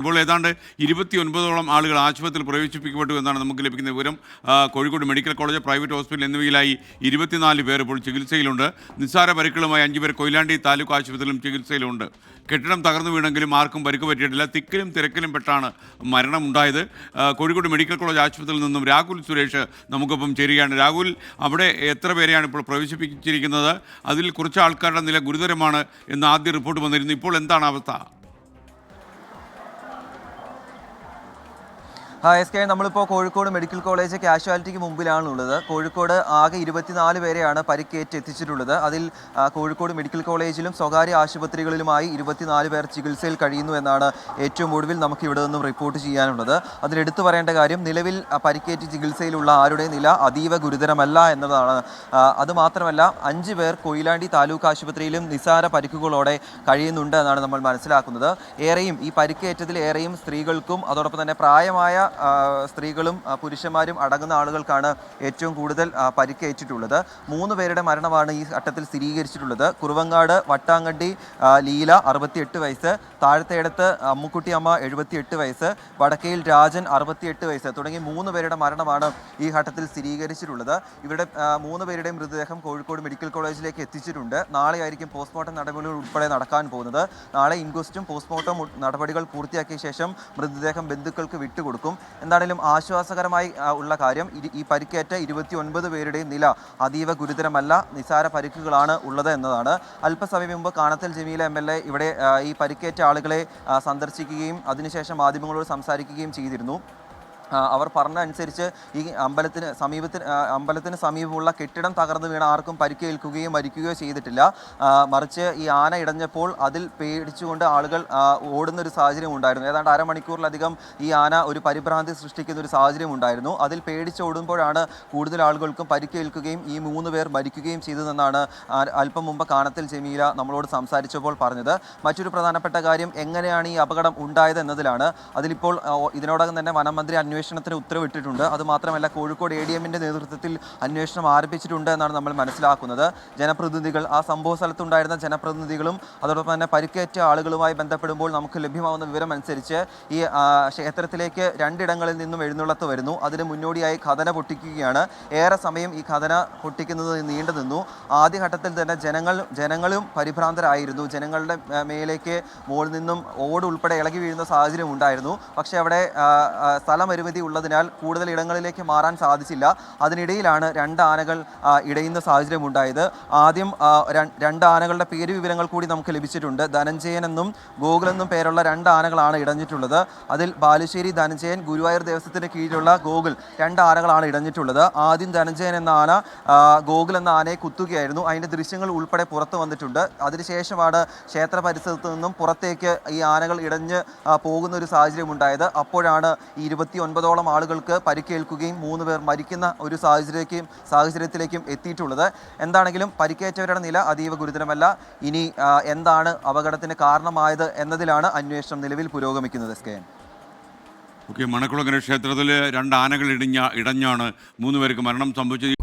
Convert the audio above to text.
ഇപ്പോൾ ഏതാണ്ട് 29ഓളം ആളുകൾ ആശുപത്രിയിൽ പ്രവേശിപ്പിക്കപ്പെട്ടു എന്നാണ് നമുക്ക് ലഭിക്കുന്ന വിവരം. Kozhikode medical college, private hospital എന്നിവയിലായി 24 പേർ ഇപ്പോൾ ചികിത്സയിലുണ്ട്. നിസ്സാര പരിക്കുകളുമായി 5 പേർ കൊയിലാണ്ടി താലൂക്ക് ആശുപത്രിയിലും ചികിത്സയിലുണ്ട്. കെട്ടിടം തകർന്നു വീണെങ്കിലും ആർക്കും പരിക്ക് പറ്റിയിട്ടില്ല. തിക്കിലും തിരക്കിലും പെട്ടാണ് മരണമുണ്ടായത്. കോഴിക്കോട് മെഡിക്കൽ കോളേജ് ആശുപത്രിയിൽ നിന്നും രാഹുൽ സുരേഷ് നമുക്കൊപ്പം ചേരുകയാണ്. രാഹുൽ, അവിടെ എത്ര പേരെയാണ് ഇപ്പോൾ പ്രവേശിപ്പിച്ചിരിക്കുന്നത്? അതിൽ കുറച്ച് ആൾക്കാരുടെ നില ഗുരുതരമാണ് എന്ന് ആദ്യ റിപ്പോർട്ട് വന്നിരുന്നു. ഇപ്പോൾ എന്താണ് അവസ്ഥ? എസ് കെ, നമ്മളിപ്പോൾ കോഴിക്കോട് മെഡിക്കൽ കോളേജ് കാഷ്വാലിറ്റിക്ക് മുമ്പിലാണുള്ളത്. കോഴിക്കോട് ആകെ 24 പേരെയാണ് പരിക്കേറ്റ് എത്തിച്ചിട്ടുള്ളത്. അതിൽ കോഴിക്കോട് മെഡിക്കൽ കോളേജിലും സ്വകാര്യ ആശുപത്രികളിലുമായി 24 പേർ ചികിത്സയിൽ കഴിയുന്നു എന്നാണ് ഏറ്റവും ഒടുവിൽ നമുക്ക് ഇവിടെ നിന്നും റിപ്പോർട്ട് ചെയ്യാനുള്ളത്. അതിലെടുത്തു പറയേണ്ട കാര്യം, നിലവിൽ പരിക്കേറ്റ് ചികിത്സയിലുള്ള ആരുടെ നില അതീവ ഗുരുതരമല്ല എന്നതാണ്. അതുമാത്രമല്ല, 5 പേർ കൊയിലാണ്ടി താലൂക്ക് ആശുപത്രിയിലും നിസ്സാര പരിക്കുകളോടെ കഴിയുന്നുണ്ട് എന്നാണ് നമ്മൾ മനസ്സിലാക്കുന്നത്. ഏറെയും ഈ പരിക്കേറ്റതിൽ ഏറെയും സ്ത്രീകൾക്കും അതോടൊപ്പം തന്നെ പ്രായമായ സ്ത്രീകളും പുരുഷന്മാരും അടങ്ങുന്ന ആളുകൾക്കാണ് ഏറ്റവും കൂടുതൽ പരിക്കേറ്റിട്ടുള്ളത്. 3 പേരുടെ മരണമാണ് ഈ ഘട്ടത്തിൽ സ്ഥിരീകരിച്ചിട്ടുള്ളത്. കുറുവങ്ങാട് വട്ടാങ്കണ്ടി ലീല 68 വയസ്സ്, താഴത്തേടത്ത് അമ്മുക്കുട്ടി അമ്മ 78 വയസ്സ്, വടക്കയിൽ രാജൻ 68 വയസ്സ് തുടങ്ങി 3 പേരുടെ മരണമാണ് ഈ ഘട്ടത്തിൽ സ്ഥിരീകരിച്ചിട്ടുള്ളത്. ഇവരുടെ 3 പേരുടെയും മൃതദേഹം കോഴിക്കോട് മെഡിക്കൽ കോളേജിലേക്ക് എത്തിച്ചിട്ടുണ്ട്. നാളെയായിരിക്കും പോസ്റ്റ്മോർട്ടം നടപടികൾ ഉൾപ്പെടെ നടക്കാൻ പോകുന്നത്. നാളെ ഇൻക്വസ്റ്റും പോസ്റ്റ്മോർട്ടം നടപടികൾ പൂർത്തിയാക്കിയ ശേഷം മൃതദേഹം ബന്ധുക്കൾക്ക് വിട്ടുകൊടുക്കും. എന്താണെങ്കിലും ആശ്വാസകരമായി ഉള്ള കാര്യം, ഈ പരിക്കേറ്റ 29 പേരുടെയും നില അതീവ ഗുരുതരമല്ല, നിസാര പരിക്കുകളാണ് ഉള്ളത് എന്നതാണ്. അല്പസമയം മുമ്പ് കാനത്തിൽ ജമീല MLA ഇവിടെ ഈ പരിക്കേറ്റ ആളുകളെ സന്ദർശിക്കുകയും അതിനുശേഷം മാധ്യമങ്ങളോട് സംസാരിക്കുകയും ചെയ്തിരുന്നു. അവർ പറഞ്ഞ അനുസരിച്ച് ഈ അമ്പലത്തിന് സമീപമുള്ള കെട്ടിടം തകർന്നു വീണ ആർക്കും പരിക്കേൽക്കുകയോ മരിക്കുകയോ ചെയ്തിട്ടില്ല. മറിച്ച് ഈ ആന ഇടഞ്ഞപ്പോൾ അതിൽ പേടിച്ചുകൊണ്ട് ആളുകൾ ഓടുന്നൊരു സാഹചര്യം ഉണ്ടായിരുന്നു. ഏതാണ്ട് അരമണിക്കൂറിലധികം ഈ ആന ഒരു പരിഭ്രാന്തി സൃഷ്ടിക്കുന്ന ഒരു സാഹചര്യം ഉണ്ടായിരുന്നു. അതിൽ പേടിച്ചോടുമ്പോഴാണ് കൂടുതൽ ആളുകൾക്കും പരിക്കേൽക്കുകയും ഈ 3 പേർ മരിക്കുകയും ചെയ്തതെന്നാണ് അല്പം മുമ്പ് കാനത്തിൽ ജമീല നമ്മളോട് സംസാരിച്ചപ്പോൾ പറഞ്ഞത്. മറ്റൊരു പ്രധാനപ്പെട്ട കാര്യം, എങ്ങനെയാണ് ഈ അപകടം ഉണ്ടായത് എന്നതിലാണ്. അതിലിപ്പോൾ ഇതിനോടകം തന്നെ വനം മന്ത്രി അന്വേഷണത്തിന് ഉത്തരവിട്ടിട്ടുണ്ട്. അതുമാത്രമല്ല, കോഴിക്കോട് ADMന്റെ നേതൃത്വത്തിൽ അന്വേഷണം ആരംഭിച്ചിട്ടുണ്ട് എന്നാണ് നമ്മൾ മനസ്സിലാക്കുന്നത്. ജനപ്രതിനിധികൾ, ആ സംഭവ സ്ഥലത്തുണ്ടായിരുന്ന ജനപ്രതിനിധികളും അതോടൊപ്പം തന്നെ പരിക്കേറ്റ ആളുകളുമായി ബന്ധപ്പെടുമ്പോൾ നമുക്ക് ലഭ്യമാവുന്ന വിവരം അനുസരിച്ച് ഈ ക്ഷേത്രത്തിലേക്ക് 2 ഇടങ്ങളിൽ നിന്നും എഴുന്നള്ളത്ത് വരുന്നു. അതിന് മുന്നോടിയായി ഖദന പൊട്ടിക്കുകയാണ്. ഏറെ സമയം ഈ ഖദന പൊട്ടിക്കുന്നത് നീണ്ടു നിന്നു. ആദ്യഘട്ടത്തിൽ തന്നെ ജനങ്ങളും പരിഭ്രാന്തരായിരുന്നു. ജനങ്ങളുടെ മേലേക്ക് മുകളിൽ നിന്നും ഓട് ഉൾപ്പെടെ ഇളകി വീഴുന്ന സാഹചര്യം ഉണ്ടായിരുന്നു. പക്ഷേ അവിടെ സ്ഥലപരിമിതി ഉള്ളതിനാൽ കൂടുതൽ ഇടങ്ങളിലേക്ക് മാറാൻ സാധിച്ചില്ല. അതിനിടയിലാണ് 2 ആനകൾ ഇടയുന്ന സാഹചര്യം ഉണ്ടായത്. ആദ്യം 2 ആനകളുടെ പേര് വിവരങ്ങൾ കൂടി നമുക്ക് ലഭിച്ചിട്ടുണ്ട്. ധനഞ്ജയൻ എന്നും ഗോകുൽ എന്നും പേരുള്ള 2 ആനകളാണ് ഇടഞ്ഞിട്ടുള്ളത്. അതിൽ ബാലുശ്ശേരി ധനഞ്ജയൻ, ഗുരുവായൂർ ദേവസ്വത്തിന് കീഴിലുള്ള ഗോകുൽ, 2 ആനകളാണ് ഇടഞ്ഞിട്ടുള്ളത്. ആദ്യം ധനഞ്ജയൻ എന്ന ആന ഗോകുൽ എന്ന ആനയെ കുത്തുകയായിരുന്നു. അതിൻ്റെ ദൃശ്യങ്ങൾ ഉൾപ്പെടെ പുറത്തു വന്നിട്ടുണ്ട്. അതിനുശേഷമാണ് ക്ഷേത്ര പരിസരത്ത് നിന്നും പുറത്തേക്ക് ഈ ആനകൾ ഇടഞ്ഞ് പോകുന്ന ഒരു സാഹചര്യം ഉണ്ടായത്. അപ്പോഴാണ് ഈ 29ഓളം ആളുകൾക്ക് പരിക്കേൽക്കുകയും 3 പേർ മരിക്കുന്ന ഒരു സാഹചര്യത്തിലേക്കും എത്തിയിട്ടുള്ളത്. എന്താണെങ്കിലും പരിക്കേറ്റവരുടെ നില അതീവ ഗുരുതരമല്ല. ഇനി എന്താണ് അപകടത്തിന് കാരണമായത് എന്നതിലാണ് അന്വേഷണം നിലവിൽ പുരോഗമിക്കുന്നത്. ഓക്കെ, മണക്കുളങ്ങര ക്ഷേത്രത്തിൽ 2 ആനകൾ ഇടഞ്ഞാണ് 3 പേർക്ക് മരണം സംഭവിച്ചത്.